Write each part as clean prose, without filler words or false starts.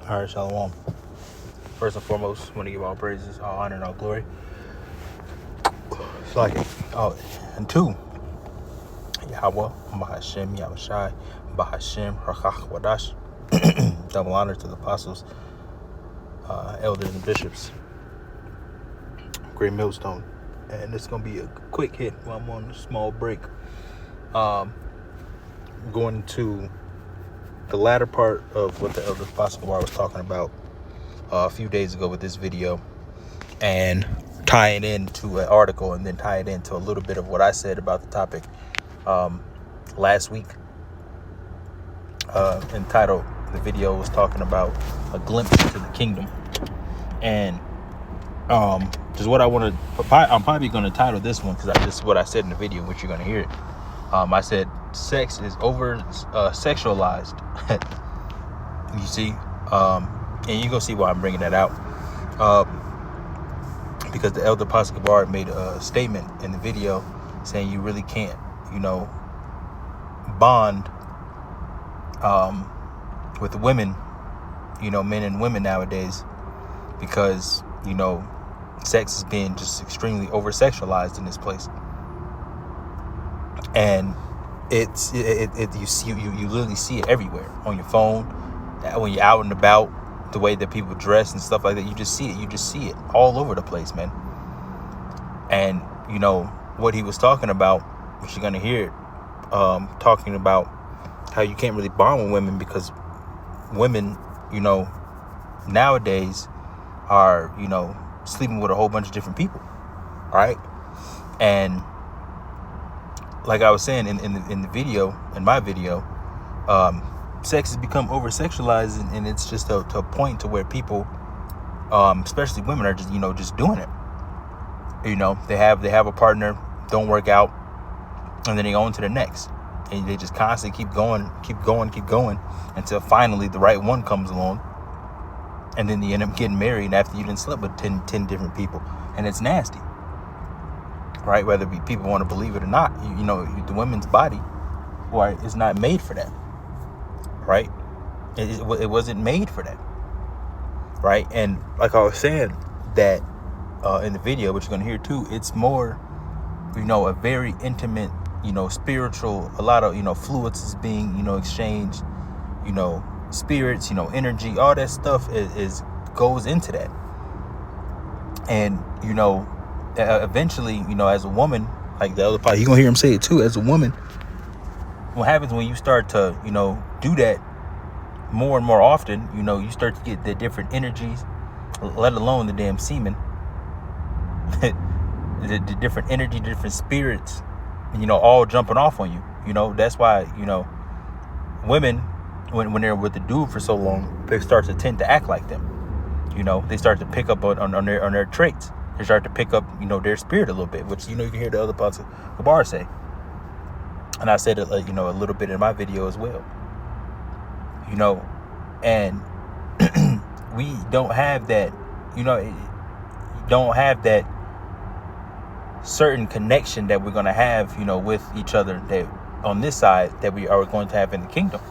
All right, Shalom. First and foremost, I want to give all praises, all honor, and all glory. It's like, and two, Yahweh, Bahashem, Yahushai, Bahashem, Rakach, Wadash. Double honor to the apostles, elders, and bishops. Great millstone. And it's going to be a quick hit while I'm on a small break. Going to the latter part of what the elder apostle was talking about a few days ago with this video, and tie it into an article, and then tie it into a little bit of what I said about the topic last week. Entitled, the video was talking about a glimpse into the kingdom, and just what I want to, I'm probably going to title this one because this is what I said in the video, which you're going to hear it. I said sex is over sexualized. You see, and you're gonna see why I'm bringing that out, because the elder Apostle Gabar made a statement in the video saying you really can't, bond with women, men and women nowadays, because sex is being just extremely over sexualized in this place. And you literally see it everywhere on your phone, when you're out and about, the way that people dress and stuff like that. You just see it all over the place, man. And what he was talking about, which you're gonna hear, talking about how you can't really bond with women because women, nowadays are sleeping with a whole bunch of different people, right? And like I was saying in the video, in my video, sex has become over sexualized, and it's just to a point to where people, especially women, are just doing it. They have a partner, don't work out, and then they go on to the next, and they just constantly keep going until finally the right one comes along, and then they end up getting married after you done slept with 10 different people, and it's nasty. Right, whether people want to believe it or not, the women's body, right, is not made for that. Right, it wasn't made for that. Right, and like I was saying, that in the video, which you're gonna hear too, it's more, a very intimate, spiritual. A lot of fluids is being exchanged, spirits, energy, all that stuff is goes into that, and eventually, as a woman, like the other part, you're gonna hear him say it too. As a woman, what happens when you start to, do that more and more often, you start to get the different energies, let alone the damn semen, the different energy, different spirits, all jumping off on you. That's why, women, when they're with the dude for so long, they start to tend to act like them. They start to pick up on their traits. They start to pick up, their spirit a little bit, which, you can hear the other parts of Gabar say. And I said it, a little bit in my video as well. And we don't have that, don't have that certain connection that we're going to have, with each other, that on this side that we are going to have in the kingdom,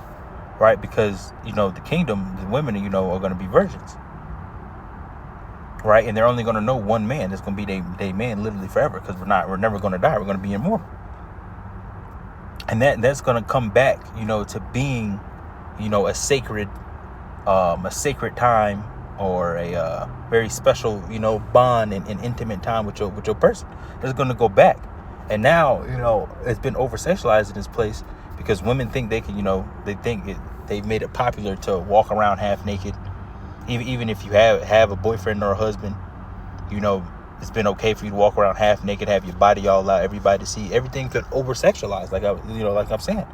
right? Because, the kingdom, the women, are going to be virgins. Right, and they're only going to know one man. It's going to be they man literally forever, because we're never going to die. We're going to be immortal, and that's going to come back, to being, a sacred time, or a very special, bond and intimate time with your person. It's going to go back, and now it's been over sexualized in this place because women think they can, they've made it popular to walk around half naked. Even if you have a boyfriend or a husband, it's been okay for you to walk around half naked, have your body all out, everybody to see. Everything's been over sexualized, like I'm saying.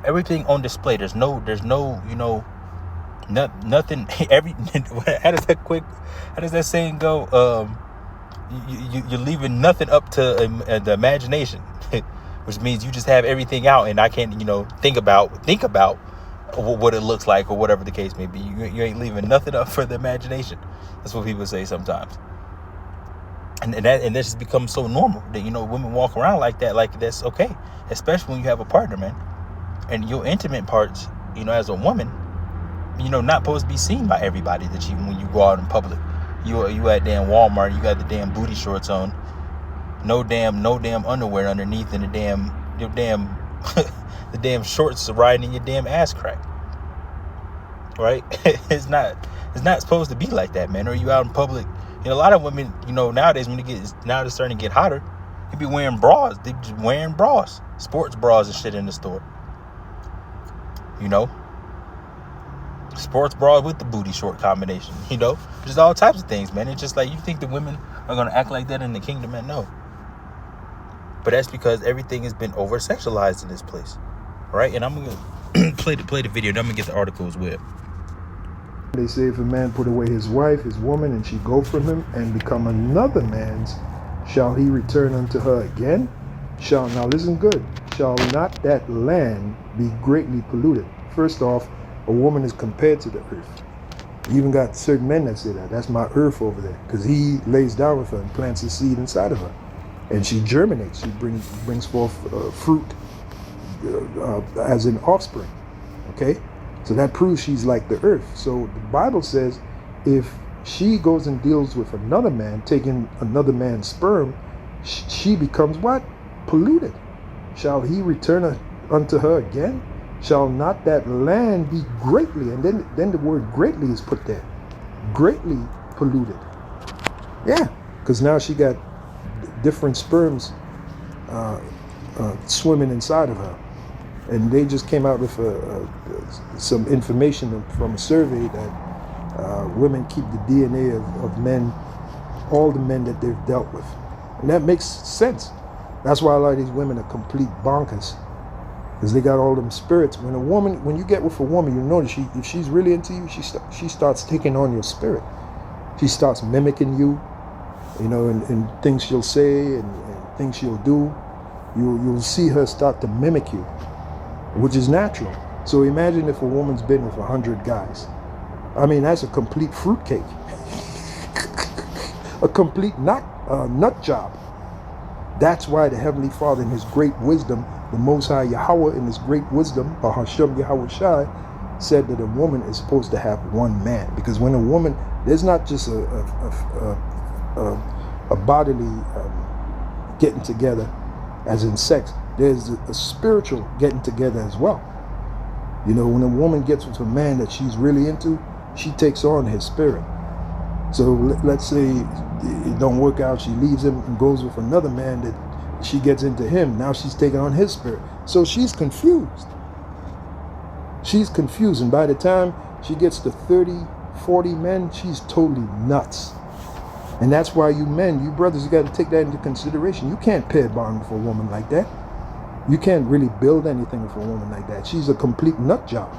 Everything on display. There's no, nothing. How does that saying go? You're leaving nothing up to the imagination, which means you just have everything out, and I can't, think about what it looks like, or whatever the case may be. You ain't leaving nothing up for the imagination. That's what people say sometimes, and this has become so normal that women walk around like that, like that's okay, especially when you have a partner, man. And your intimate parts, as a woman, not supposed to be seen by everybody that when you go out in public. You at damn Walmart, you got the damn booty shorts on, no damn underwear underneath, and your damn the damn shorts riding in your damn ass crack. Right? It's not supposed to be like that, man. Or you out in public. A lot of women, nowadays now they're starting to get hotter, they be wearing bras. They just wearing bras, sports bras and shit in the store. Sports bras with the booty short combination. Just all types of things, man. It's just like, you think the women are gonna act like that in the kingdom, man? No. But that's because everything has been over sexualized in this place, right? And I'm gonna play the video. Then I'm gonna get the article as well. They say if a man put away his wife, his woman, and she go from him and become another man's, shall he return unto her again? Now listen good. Shall not that land be greatly polluted? First off, a woman is compared to the earth. You even got certain men that say that. That's my earth over there. Because he lays down with her and plants a seed inside of her. And she germinates. She brings forth fruit as an offspring. Okay? So that proves she's like the earth. So the Bible says if she goes and deals with another man, taking another man's sperm, she becomes what? Polluted. Shall he return unto her again? Shall not that land be greatly, and then the word greatly is put there, greatly polluted. Yeah, because now she got different sperms swimming inside of her. And they just came out with some information from a survey that women keep the DNA of men, all the men that they've dealt with. And that makes sense. That's why a lot of these women are complete bonkers, because they got all them spirits. When you get with a woman, you notice if she's really into you, she starts taking on your spirit. She starts mimicking you, and things she'll say and things she'll do. You'll see her start to mimic you, which is natural. So imagine if a woman's been with 100 guys. I mean, that's a complete fruitcake. A complete nut job. That's why the Heavenly Father in his great wisdom, the Most High Yahweh in his great wisdom, Hashem Yahweh Shai, said that a woman is supposed to have one man. Because when a woman, there's not just a bodily getting together as in sex, there's a spiritual getting together as well. When a woman gets with a man that she's really into, she takes on his spirit. So let's say it don't work out, she leaves him and goes with another man that she gets into him. Now she's taking on his spirit. So she's confused. She's confused. And by the time she gets to 30, 40 men, she's totally nuts. And that's why you men, you brothers, you got to take that into consideration. You can't pair bond with a woman like that. You can't really build anything with a woman like that. She's a complete nut job.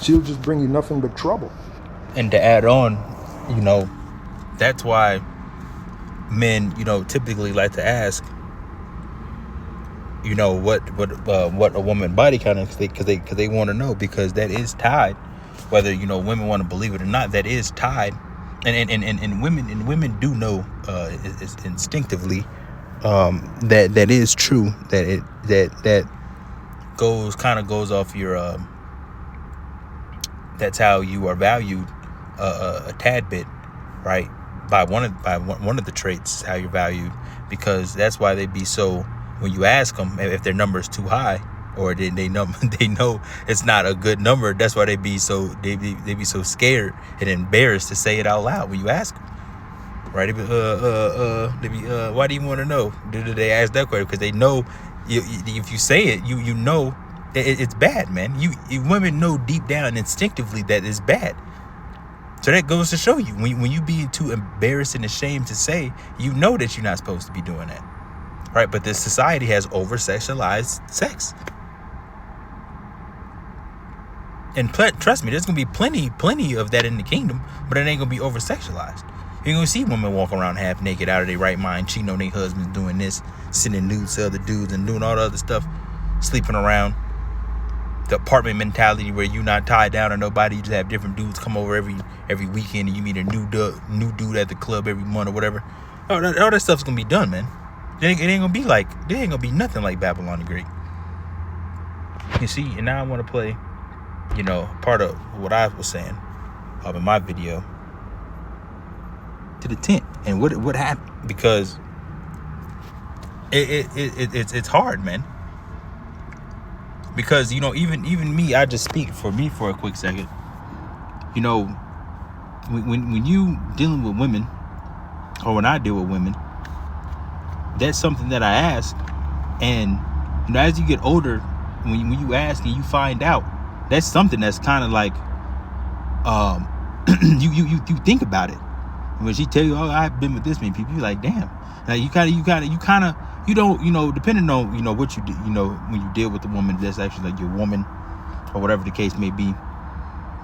She'll just bring you nothing but trouble. And to add on, that's why men, typically like to ask, what a woman body count is, because they want to know, because that is tied, whether women want to believe it or not, that is tied, and women do know instinctively that is true, that goes off your that's how you are valued a tad bit, right? By one of the traits, how you're valued, because that's why they be so, when you ask them if their number is too high, or they know it's not a good number, that's why they be so scared and embarrassed to say it out loud when you ask them, right? They be why do you want to know? Do they ask that question? Because they know if you say it, you know it's bad, man. You women know deep down instinctively that it's bad. So that goes to show you, when you be too embarrassed and ashamed to say, that you're not supposed to be doing that, right? But this society has over-sexualized sex. And trust me, there's going to be plenty of that in the kingdom, but it ain't going to be over-sexualized. You're going to see women walk around half naked, out of their right mind, cheating on their husbands, doing this, sending nudes to other dudes and doing all the other stuff, sleeping around. The apartment mentality where you're not tied down to nobody, you just have different dudes come over every weekend, and you meet a new dude at the club every month or whatever. All that stuff's gonna be done, man. It ain't gonna be nothing like Babylon the Great. You see, and now I want to play part of what I was saying in my video, to the tent. And what happened, because it's hard, man. Because even me, I just speak for me for a quick second. When you dealing with women, or when I deal with women, that's something that I ask. And as you get older, when you ask and you find out, that's something that's kind of like you think about it. When she tell you, oh, I've been with this many people, you're like, damn. Now you don't, depending on what you do, when you deal with a woman that's actually like your woman, or whatever the case may be.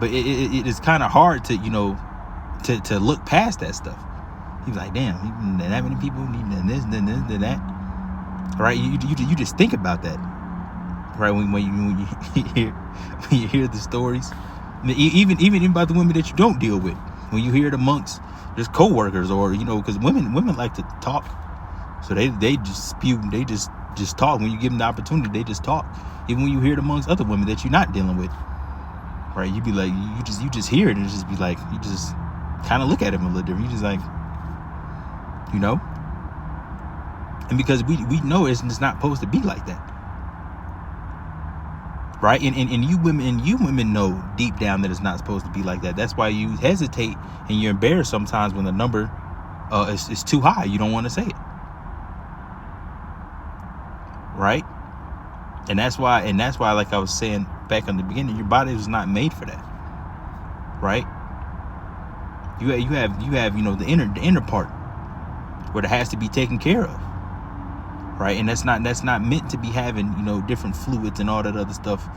But it is kind of hard to to look past that stuff. He's like, damn, that many people need this, then that. Right? You just think about that. Right? When you hear the stories, even about the women that you don't deal with, when you hear it amongst just co-workers, or because women like to talk, so they just spew, they just talk. When you give them the opportunity, they just talk. Even when you hear it amongst other women that you're not dealing with, right? You be like, you just hear it, and it just be like, you just kind of look at them a little different. You just like, and because we know it's not supposed to be like that, right? And you women know deep down that it's not supposed to be like that. That's why you hesitate and you're embarrassed sometimes when the number is too high. You don't want to say it, right? And that's why, like I was saying back in the beginning, your body was not made for that, right? You have the inner part where it has to be taken care of, right? And that's not meant to be having different fluids and all that other stuff,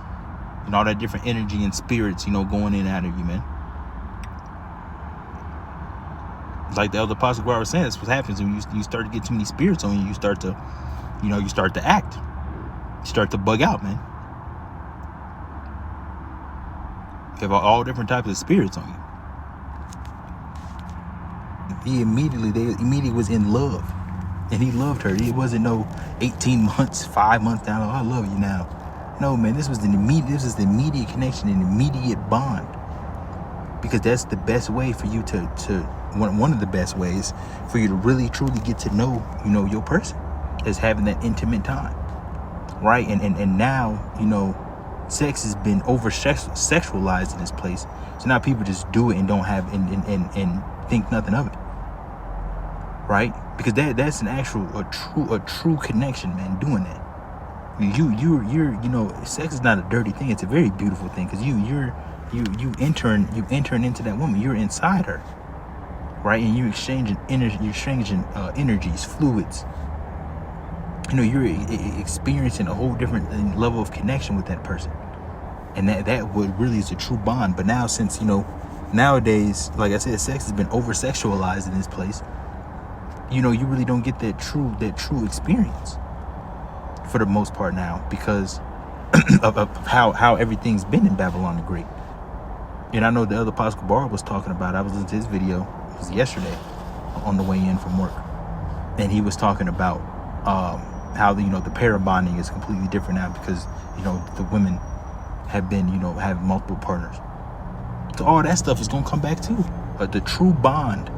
and all that different energy and spirits going in and out of you, man. Like the other apostle where I was saying, that's what happens when you start to get too many spirits on you. You start to act, you start to bug out, man. You have all different types of spirits on you. They immediately was in love, and he loved her. It wasn't no 18 months, 5 months down. Oh, I love you now. No, man, this was the immediate connection, an immediate bond. Because that's the best way for you to one of the best ways for you to really truly get to know your person, is having that intimate time, right? And now sex has been over sexualized in this place, so now people just do it and don't have and think nothing of it, right? Because that's a true connection, man. Doing that, you're sex is not a dirty thing. It's a very beautiful thing, because you enter into that woman. You're inside her, right? And you're exchanging energies, fluids. You're experiencing a whole different level of connection with that person, and that what really is a true bond. But now, since nowadays, like I said, sex has been over sexualized in this place. You really don't get that true experience for the most part now, because of how everything's been in Babylon the Great. And I know the other Apostle Bar was talking about, I was listening to his video, it was yesterday on the way in from work, and he was talking about how the pair bonding is completely different now, because the women have been have multiple partners. So all that stuff is gonna come back too. But the true bond,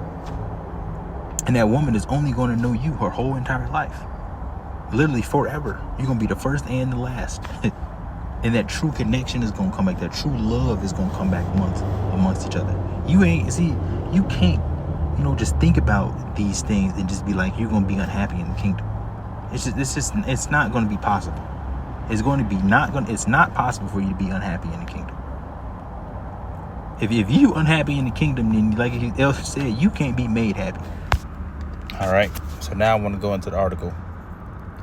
and that woman is only gonna know you her whole entire life, literally forever. You're gonna be the first and the last. And that true connection is gonna come back. That true love is gonna come back amongst each other. You can't just think about these things and just be like, you're gonna be unhappy in the kingdom. It's not gonna be possible. It's not possible for you to be unhappy in the kingdom. If you unhappy in the kingdom, then like Elf said, you can't be made happy. All right. So now I want to go into the article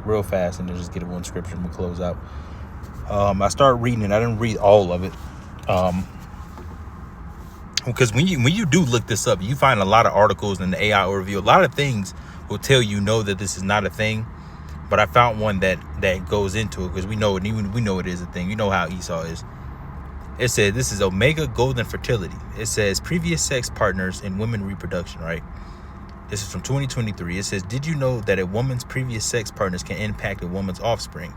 real fast and then just get one scripture and we'll close out. I started reading it. I didn't read all of it. Because when you do look this up, you find a lot of articles in the AI overview. A lot of things will tell you that this is not a thing. But I found one that goes into it, because we know it is a thing. You know how Esau is. It said this is Omega Golden Fertility. It says previous sex partners in women reproduction, right? This is from 2023. It says, did you know that a woman's previous sex partners can impact a woman's offspring?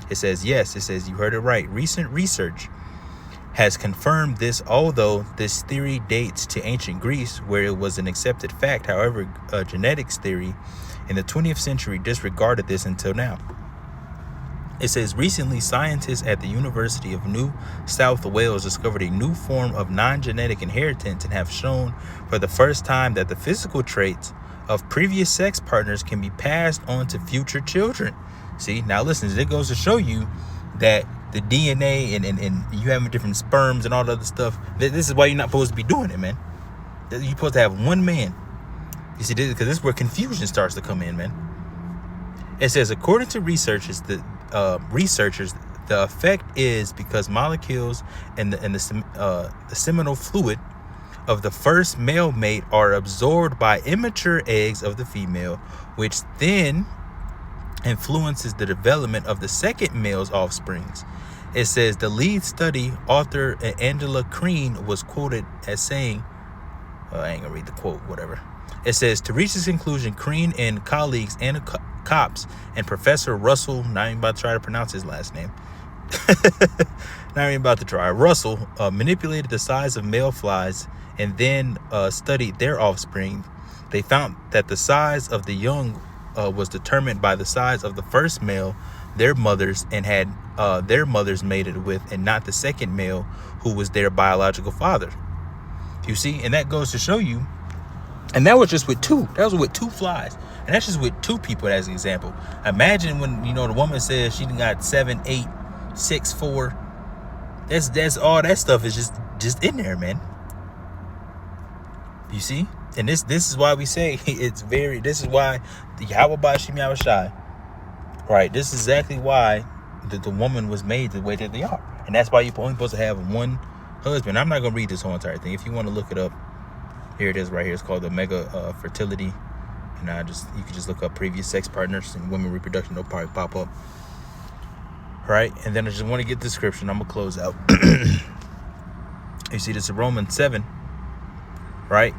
It says, yes. It says, you heard it right. Recent research has confirmed this, although this theory dates to ancient Greece, where it was an accepted fact. However, genetics theory in the 20th century disregarded this until now. It says, recently, scientists at the University of New South Wales discovered a new form of non-genetic inheritance and have shown for the first time that the physical traits of previous sex partners can be passed on to future children. See, now listen, it goes to show you that the DNA and you having different sperms and all the other stuff, this is why you're not supposed to be doing it, man. You're supposed to have one man. You see, because this is where confusion starts to come in, man. It says, according to researchers, the effect is because molecules in the seminal fluid of the first male mate are absorbed by immature eggs of the female, which then influences the development of the second male's offsprings. It says the lead study author Angela Crean was quoted as saying, I ain't gonna read the quote, whatever. It says, to reach this conclusion, Crean and colleagues, Anna Copps and Professor Russell, not even about to try to pronounce his last name, not even about to try, Russell manipulated the size of male flies and then studied their offspring. They found that the size of the young was determined by the size of the first male their mothers and had their mothers mated with, and not the second male who was their biological father. You see, and that goes to show you, and that was just with two. That was with two flies. And that's just with two people as an example. Imagine when, the woman says she got 7, 8, 6, 4. That's all that stuff is just in there, man. You see? And this is why we say this is why the Yahweh Bashim Yahushai, right? This is exactly why the woman was made the way that they are. And that's why you're only supposed to have one husband. I'm not going to read this whole entire thing. If you want to look it up, here it is right here. It's called the Mega Fertility. And you can just look up previous sex partners and women reproduction. It'll probably pop up. Right? And then I just want to get the description. I'm going to close out. You see this in Romans 7. Right?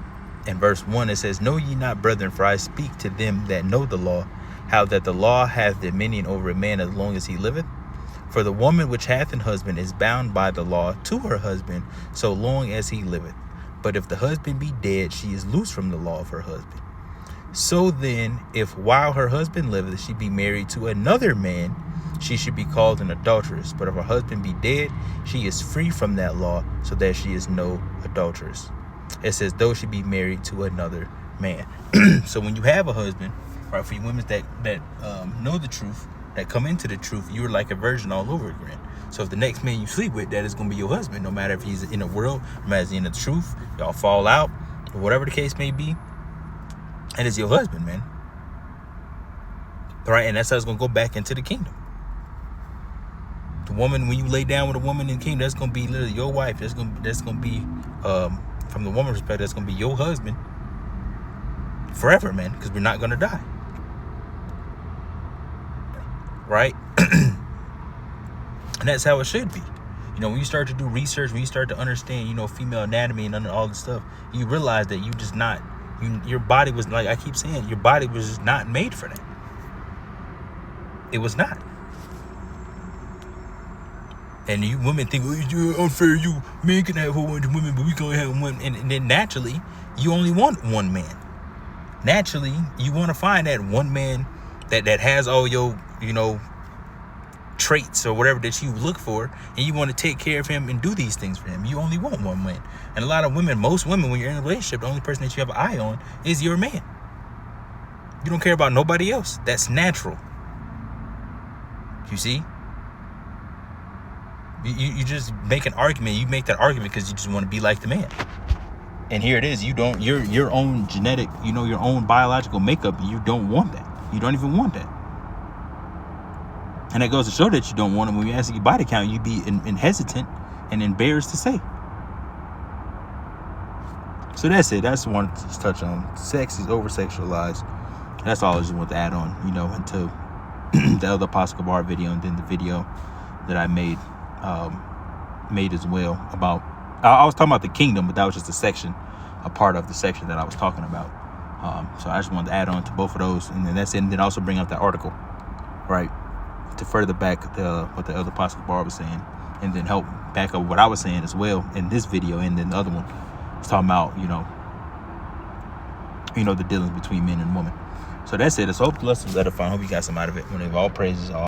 In verse 1, it says, know ye not, brethren, for I speak to them that know the law, how that the law hath dominion over a man as long as he liveth. For the woman which hath an husband is bound by the law to her husband so long as he liveth. But if the husband be dead, she is loose from the law of her husband. So then, if while her husband liveth, she be married to another man, she should be called an adulteress. But if her husband be dead, she is free from that law, so that she is no adulteress. It says, though she be married to another man. So when you have a husband, right, for you women that know the truth, that come into the truth, you're like a virgin all over again. So if the next man you sleep with, that is going to be your husband, no matter if he's in the world, no matter if he's in the truth, y'all fall out, or whatever the case may be, and it's your husband, man. Right? And that's how it's going to go back into the kingdom. The woman, when you lay down with a woman in the kingdom, that's going to be literally your wife. That's going to be, from the woman's perspective, that's going to be your husband forever, man, because we're not going to die. Right? And that's how it should be. When you start to do research, when you start to understand, female anatomy and all this stuff, you realize that your body was, like I keep saying, your body was just not made for that. It was not. And you women think, you're unfair, you men can have a whole bunch of women, but we can only have one. And then naturally, you only want one man. Naturally, you want to find that one man that has all your, traits or whatever that you look for, and you want to take care of him and do these things for him. You only want one man. And a lot of women, most women, when you're in a relationship, the only person that you have an eye on is your man. You don't care about nobody else. That's natural. You see? You just make an argument. You make that argument because you just want to be like the man. And here it is. Your own genetic, your own biological makeup, you don't want that. You don't even want that. And that goes to show that you don't want it. When we ask your body count, you be hesitant and embarrassed to say. So that's it. That's what I wanted to just touch on. Sex is over-sexualized. That's all I just want to add on, until the other Apostle Bar video, and then the video that I made as well about, I was talking about the kingdom, but that was just a part of the section that I was talking about. So I just wanted to add on to both of those, and then that's it. And then also bring up that article, right, to further back what the other Apostle Bar was saying, and then help back up what I was saying as well in this video, and then the other one was talking about, the dealings between men and women. So that's it. It's hope, blessings, edifying. Hope you got some out of it. When all praises, all